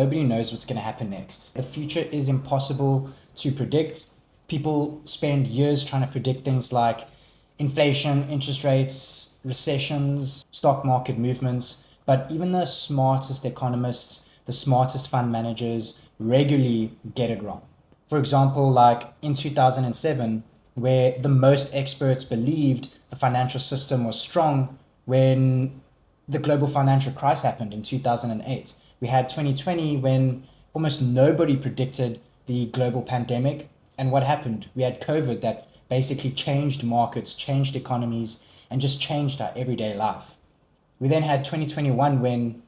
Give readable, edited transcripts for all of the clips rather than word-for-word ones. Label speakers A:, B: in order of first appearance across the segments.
A: Nobody knows what's going to happen next. The future is impossible to predict. People spend years trying to predict things like inflation, interest rates, recessions, stock market movements. But even the smartest economists, the smartest fund managers regularly get it wrong. For example, like in 2007, where the most experts believed the financial system was strong when the global financial crisis happened in 2008. We had 2020 when almost nobody predicted the global pandemic. And what happened? We had COVID that basically changed markets, changed economies, and just changed our everyday life. We then had 2021 when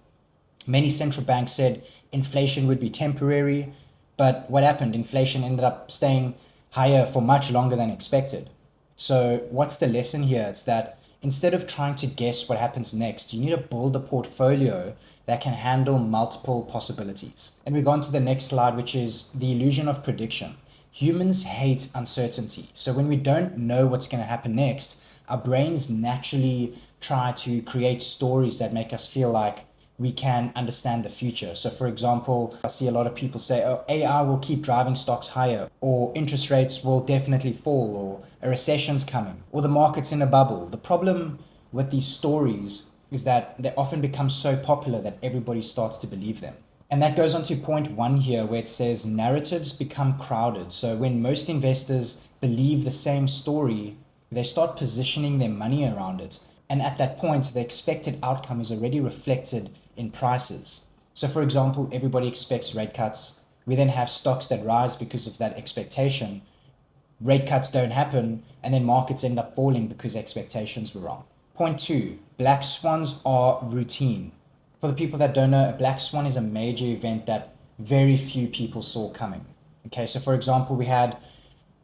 A: many central banks said inflation would be temporary. But what happened? Inflation ended up staying higher for much longer than expected. So what's the lesson here? It's that instead of trying to guess what happens next, you need to build a portfolio that can handle multiple possibilities. And we go on to the next slide, which is the illusion of prediction. Humans hate uncertainty. So when we don't know what's going to happen next, our brains naturally try to create stories that make us feel like we can understand the future. So for example, I see a lot of people say, oh, AI will keep driving stocks higher, or interest rates will definitely fall, or a recession's coming, or the market's in a bubble. The problem with these stories is that they often become so popular that everybody starts to believe them. And that goes on to point one here, where it says narratives become crowded. So when most investors believe the same story, they start positioning their money around it. And at that point, the expected outcome is already reflected in prices. So for example, everybody expects rate cuts. We then have stocks that rise because of that expectation. Rate cuts don't happen, and then markets end up falling because expectations were wrong. Point two, black swans are routine. For the people that don't know, a black swan is a major event that very few people saw coming. Okay, so for example, we had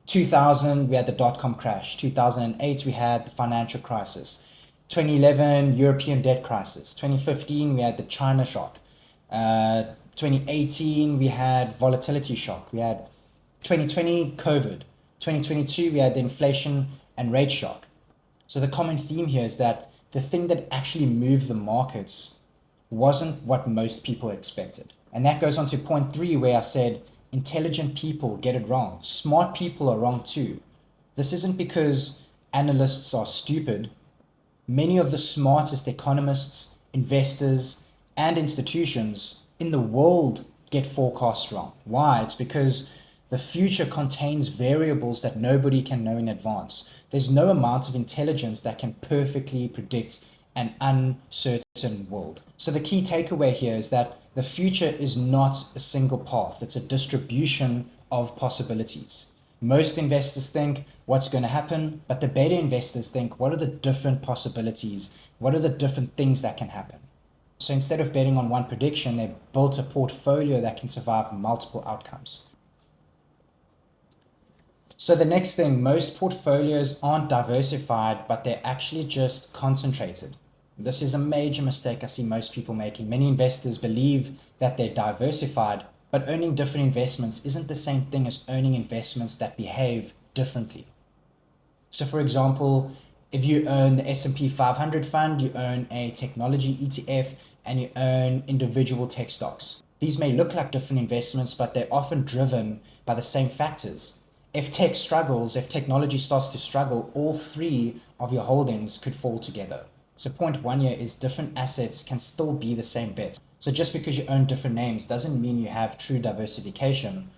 A: 2000, we had the dot-com crash. 2008, we had the financial crisis. 2011, European debt crisis. 2015, we had the China shock. 2018, we had volatility shock. We had 2020, COVID. 2022, we had the inflation and rate shock. So the common theme here is that the thing that actually moved the markets wasn't what most people expected. And that goes on to point three, where I said, intelligent people get it wrong. Smart people are wrong too. This isn't because analysts are stupid. Many of the smartest economists, investors, and institutions in the world get forecasts wrong. Why? It's because the future contains variables that nobody can know in advance. There's no amount of intelligence that can perfectly predict an uncertain world. So the key takeaway here is that the future is not a single path. It's a distribution of possibilities. Most investors think what's going to happen, but the beta investors think, what are the different possibilities? What are the different things that can happen? So instead of betting on one prediction, they built a portfolio that can survive multiple outcomes. So the next thing, most portfolios aren't diversified, but they're actually just concentrated. This is a major mistake I see most people making. Many investors believe that they're diversified, but owning different investments isn't the same thing as owning investments that behave differently. So for example, if you own the S&P 500 fund, you own a technology ETF, and you own individual tech stocks. These may look like different investments, but they're often driven by the same factors. If tech struggles, if technology starts to struggle, all three of your holdings could fall together. So point one here is different assets can still be the same bet. So just because you own different names doesn't mean you have true diversification.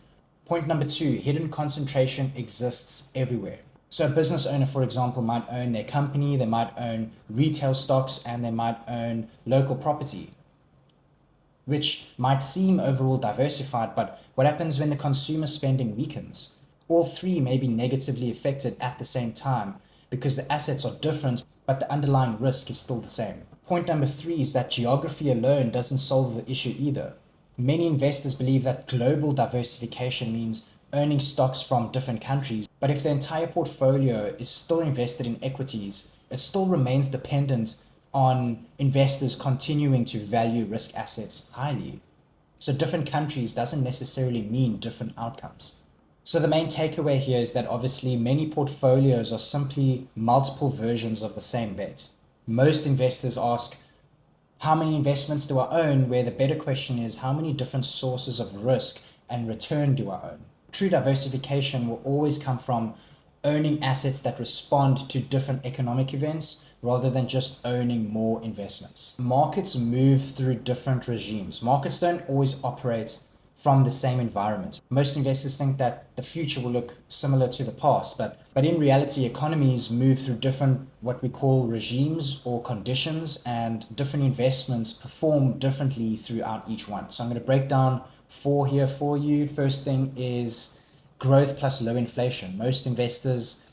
A: Point number two, hidden concentration exists everywhere. So a business owner, for example, might own their company, they might own retail stocks, and they might own local property, which might seem overall diversified, but what happens when the consumer spending weakens? All three may be negatively affected at the same time because the assets are different, but the underlying risk is still the same. Point number three is that geography alone doesn't solve the issue either. Many investors believe that global diversification means owning stocks from different countries, but if the entire portfolio is still invested in equities, it still remains dependent on investors continuing to value risk assets highly. So different countries doesn't necessarily mean different outcomes. So the main takeaway here is that obviously many portfolios are simply multiple versions of the same bet. Most investors ask, How many investments do I own? Where the better question is, how many different sources of risk and return do I own? True diversification will always come from owning assets that respond to different economic events rather than just owning more investments. Markets move through different regimes. Markets don't always operate from the same environment. Most investors think that the future will look similar to the past, but in reality, economies move through different what we call regimes or conditions, and different investments perform differently throughout each one. So I'm going to break down 4 here for you. First thing is growth plus low inflation. Most investors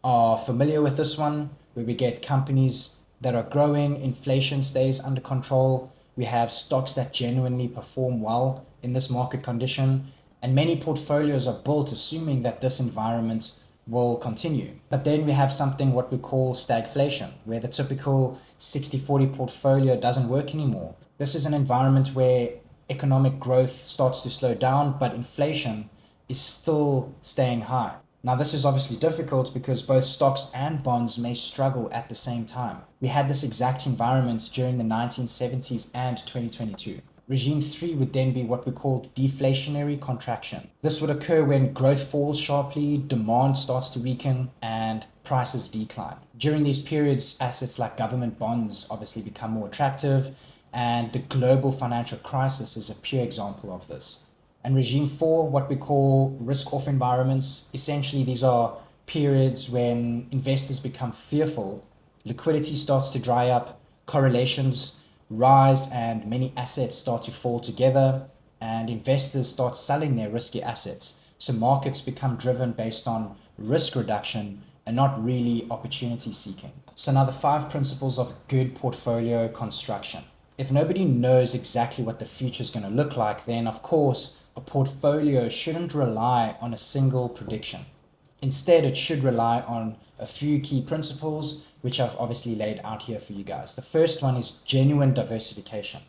A: are familiar with this one, where we get companies that are growing, inflation stays under control. We have stocks that genuinely perform well in this market condition, and many portfolios are built assuming that this environment will continue. But then we have something what we call stagflation, where the typical 60-40 portfolio doesn't work anymore. This is an environment where economic growth starts to slow down, but inflation is still staying high. Now, this is obviously difficult because both stocks and bonds may struggle at the same time. We had this exact environment during the 1970s and 2022. Regime 3 would then be what we called deflationary contraction. This would occur when growth falls sharply, demand starts to weaken, and prices decline. During these periods, assets like government bonds obviously become more attractive, and the global financial crisis is a pure example of this. And regime 4, what we call risk-off environments. Essentially, these are periods when investors become fearful, liquidity starts to dry up, correlations rise, and many assets start to fall together, and investors start selling their risky assets. So markets become driven based on risk reduction and not really opportunity seeking. So now the 5 principles of good portfolio construction. If nobody knows exactly what the future is going to look like, then of course a portfolio shouldn't rely on a single prediction. Instead, it should rely on a few key principles, which I've obviously laid out here for you guys. The first one is genuine diversification.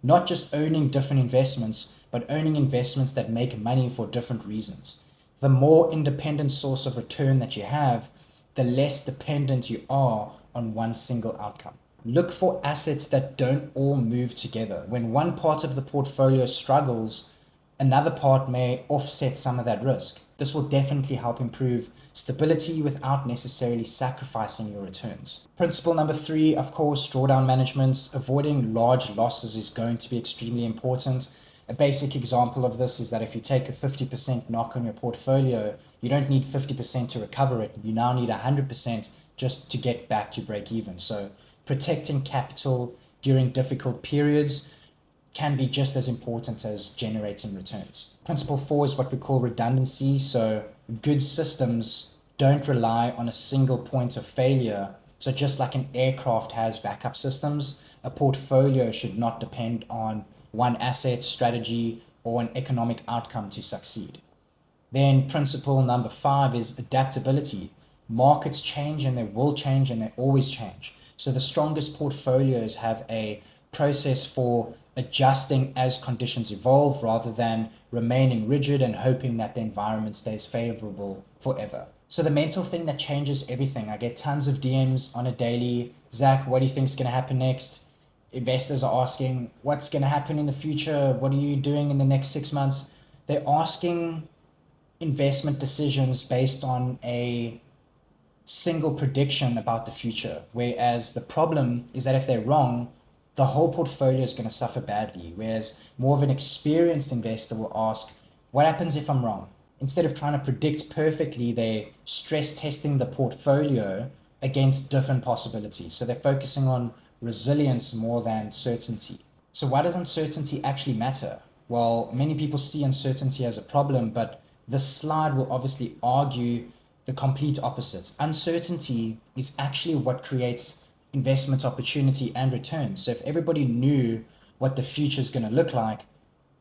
A: Not just owning different investments, but owning investments that make money for different reasons. The more independent source of return that you have, the less dependent you are on one single outcome. Look for assets that don't all move together. When one part of the portfolio struggles, another part may offset some of that risk. This will definitely help improve stability without necessarily sacrificing your returns. Principle number 3, of course, drawdown management. Avoiding large losses is going to be extremely important. A basic example of this is that if you take a 50% knock on your portfolio, you don't need 50% to recover it. You now need 100% just to get back to break even. So protecting capital during difficult periods can be just as important as generating returns. Principle 4 is what we call redundancy. So good systems don't rely on a single point of failure. So just like an aircraft has backup systems, a portfolio should not depend on one asset, strategy, or an economic outcome to succeed. Then principle number 5 is adaptability. Markets change, and they will change, and they always change. So the strongest portfolios have a process for adjusting as conditions evolve rather than remaining rigid and hoping that the environment stays favorable forever. So the mental thing that changes everything. I get tons of DMs on a daily. Zach, what do you think is going to happen next? Investors are asking, what's going to happen in the future? What are you doing in the next 6 months? They're asking investment decisions based on a single prediction about the future. Whereas the problem is that if they're wrong, the whole portfolio is going to suffer badly. Whereas more of an experienced investor will ask, what happens if I'm wrong? Instead of trying to predict perfectly, they're stress testing the portfolio against different possibilities. So they're focusing on resilience more than certainty. So why does uncertainty actually matter? Well, many people see uncertainty as a problem, but this slide will obviously argue the complete opposite. Uncertainty is actually what creates investment opportunity and returns. So if everybody knew what the future is going to look like,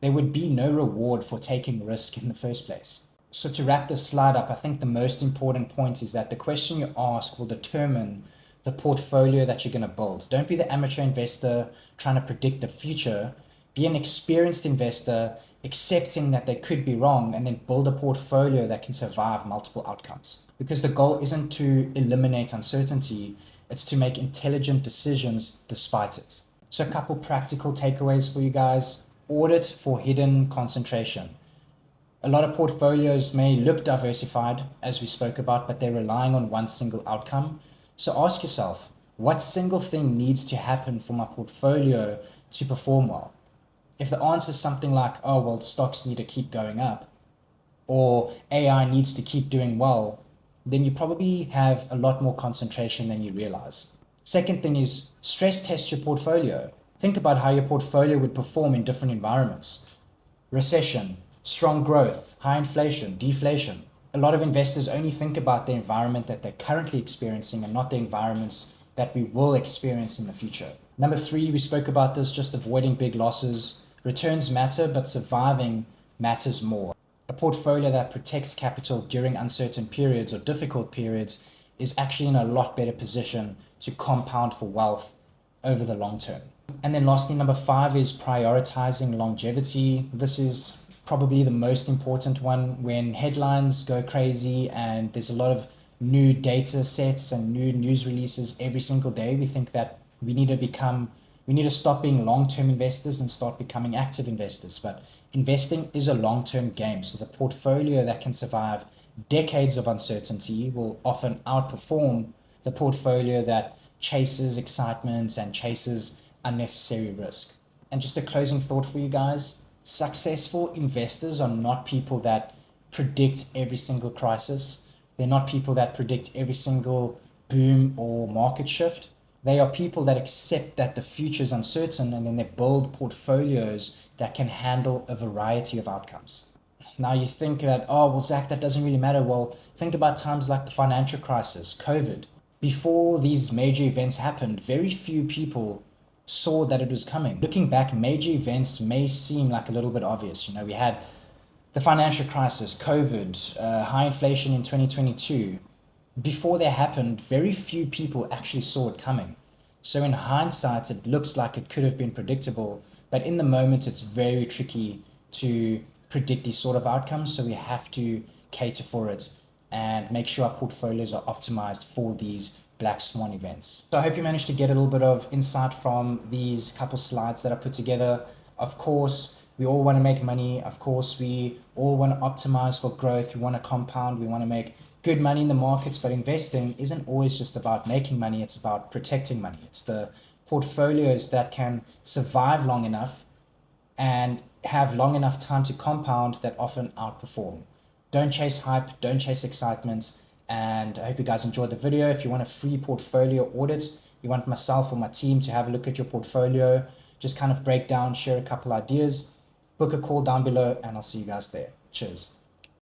A: there would be no reward for taking risk in the first place. So to wrap this slide up, I think the most important point is that the question you ask will determine the portfolio that you're going to build. Don't be the amateur investor trying to predict the future. Be an experienced investor accepting that they could be wrong, and then build a portfolio that can survive multiple outcomes. Because the goal isn't to eliminate uncertainty, it's to make intelligent decisions despite it. So a couple practical takeaways for you guys. Audit for hidden concentration. A lot of portfolios may look diversified, as we spoke about, but they're relying on one single outcome. So ask yourself, what single thing needs to happen for my portfolio to perform well? If the answer is something like, oh, well, stocks need to keep going up, or AI needs to keep doing well, then you probably have a lot more concentration than you realize. Second thing is stress test your portfolio. Think about how your portfolio would perform in different environments. Recession, strong growth, high inflation, deflation. A lot of investors only think about the environment that they're currently experiencing and not the environments that we will experience in the future. Number 3, we spoke about this, just avoiding big losses. Returns matter, but surviving matters more. A portfolio that protects capital during uncertain periods or difficult periods is actually in a lot better position to compound for wealth over the long term. And then lastly, number 5 is prioritizing longevity. This is probably the most important one. When headlines go crazy and there's a lot of new data sets and new news releases every single day, we think that we need to stop being long-term investors and start becoming active investors. But investing is a long-term game. So the portfolio that can survive decades of uncertainty will often outperform the portfolio that chases excitement and chases unnecessary risk. And just a closing thought for you guys, successful investors are not people that predict every single crisis. They're not people that predict every single boom or market shift. They are people that accept that the future is uncertain, and then they build portfolios that can handle a variety of outcomes. Now you think that, oh, well, Zach, that doesn't really matter. Well, think about times like the financial crisis, COVID. Before these major events happened, very few people saw that it was coming. Looking back, major events may seem like a little bit obvious. We had the financial crisis, COVID, high inflation in 2022. Before they happened, very few people actually saw it coming. So in hindsight, it looks like it could have been predictable, but in the moment, it's very tricky to predict these sort of outcomes. So we have to cater for it and make sure our portfolios are optimized for these black swan events. So I hope you managed to get a little bit of insight from these couple slides that I put together. Of course, we all want to make money. Of course, we all want to optimize for growth. We want to compound. We want to make good money in the markets, but investing isn't always just about making money. It's about protecting money. It's the portfolios that can survive long enough and have long enough time to compound that often outperform. Don't chase hype, don't chase excitement. And I hope you guys enjoyed the video. If you want a free portfolio audit, you want myself or my team to have a look at your portfolio, just kind of break down, share a couple ideas, book a call down below, and I'll see you guys there. Cheers.